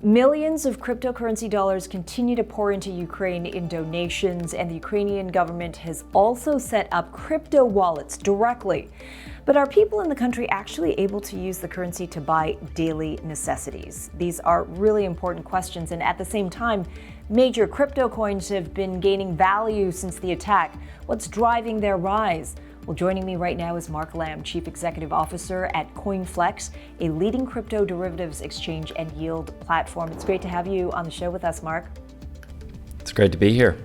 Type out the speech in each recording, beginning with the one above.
Millions of cryptocurrency dollars continue to pour into Ukraine in donations, and the Ukrainian government has also set up crypto wallets directly. But are people in the country actually able to use the currency to buy daily necessities? These are really important questions, and at the same time, major crypto coins have been gaining value since the attack. What's driving their rise? Well, joining me right now is Mark Lamb, Chief Executive Officer at CoinFLEX, a leading crypto derivatives exchange and yield platform. It's great to have you on the show with us, Mark. It's great to be here.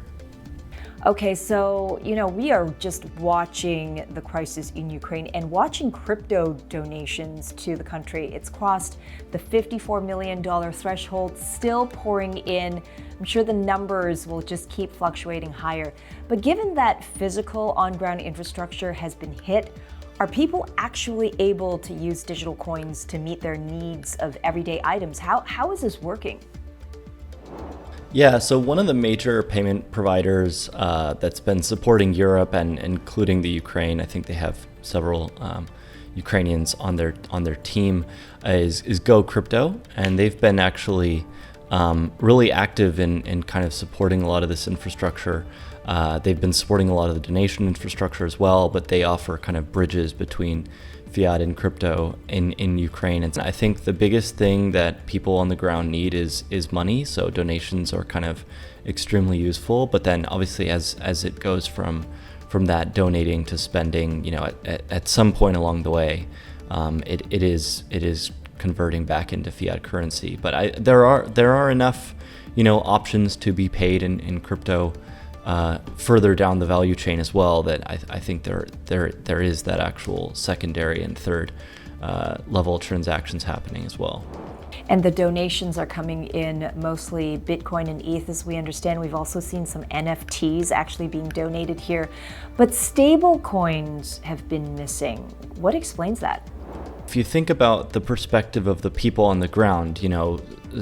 Okay, so, we are just watching the crisis in Ukraine and watching crypto donations to the country. It's crossed the $54 million threshold, still pouring in. I'm sure the numbers will just keep fluctuating higher. But given that physical on-ground infrastructure has been hit, are people actually able to use digital coins to meet their needs of everyday items? How is this working? Yeah, so one of the major payment providers that's been supporting Europe and including the Ukraine, I think they have several Ukrainians on their team, is Go Crypto, and they've been actually really active in kind of supporting a lot of this infrastructure. They've been supporting a lot of the donation infrastructure as well, but they offer kind of bridges between fiat and crypto in Ukraine. And I think the biggest thing that people on the ground need is money. So donations are kind of extremely useful. But then obviously as it goes from that donating to spending, at some point along the way, it is converting back into fiat currency. But there are enough options to be paid in crypto further down the value chain as well, that I think there is that actual secondary and third level transactions happening as well. And the donations are coming in mostly Bitcoin and ETH, as we understand. We've also seen some NFTs actually being donated here, but stable coins have been missing. What explains that? If you think about the perspective of the people on the ground,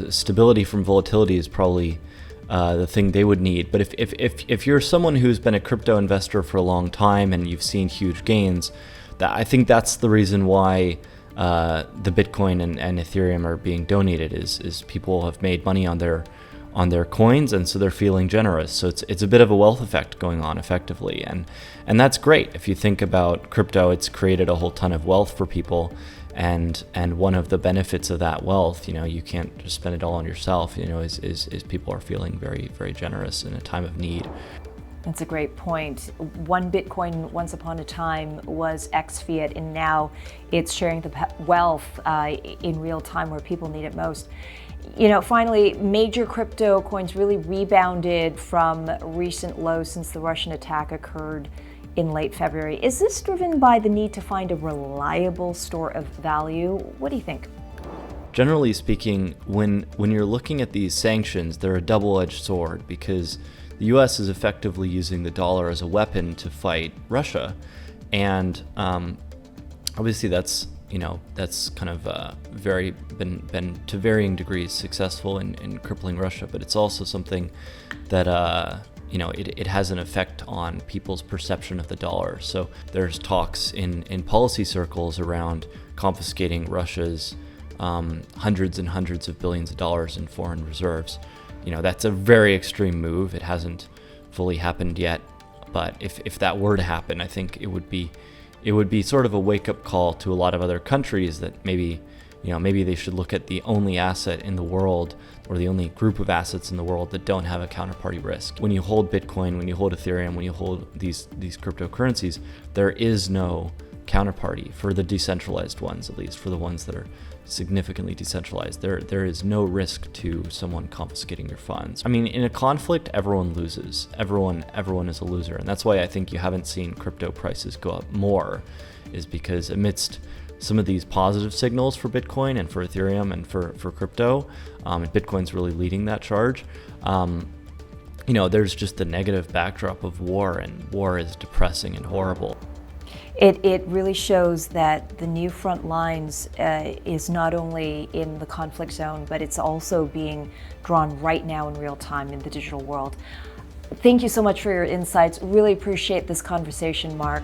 stability from volatility is probably the thing they would need. But if you're someone who's been a crypto investor for a long time and you've seen huge gains, I think that's the reason why the Bitcoin and Ethereum are being donated, is people have made money on their coins, and so they're feeling generous. So it's a bit of a wealth effect going on effectively, and that's great. If you think about crypto, it's created a whole ton of wealth for people. And one of the benefits of that wealth, you can't just spend it all on yourself, is people are feeling very, very generous in a time of need. That's a great point. One Bitcoin once upon a time was X fiat, and now it's sharing the wealth in real time where people need it most. Finally, major crypto coins really rebounded from recent lows since the Russian attack occurred in late February. Is this driven by the need to find a reliable store of value? What do you think? Generally speaking, when you're looking at these sanctions, they're a double-edged sword, because the US is effectively using the dollar as a weapon to fight Russia. And obviously that's kind of been to varying degrees successful in crippling Russia, but it's also something that it has an effect on people's perception of the dollar. So there's talks in policy circles around confiscating Russia's hundreds and hundreds of billions of dollars in foreign reserves. That's a very extreme move. It hasn't fully happened yet, but if that were to happen, I think it would be sort of a wake-up call to a lot of other countries that maybe they should look at the only asset in the world, or the only group of assets in the world that don't have a counterparty risk. When you hold Bitcoin, when you hold Ethereum, when you hold these cryptocurrencies, there is no counterparty for the decentralized ones, at least for the ones that are significantly decentralized. There is no risk to someone confiscating your funds. I mean, in a conflict, everyone loses. Everyone is a loser, and that's why I think you haven't seen crypto prices go up more, is because amidst some of these positive signals for Bitcoin and for Ethereum and for crypto, and Bitcoin's really leading that charge, there's just the negative backdrop of war, and war is depressing and horrible. It really shows that the new front lines is not only in the conflict zone, but it's also being drawn right now in real time in the digital world. Thank you so much for your insights. Really appreciate this conversation, Mark.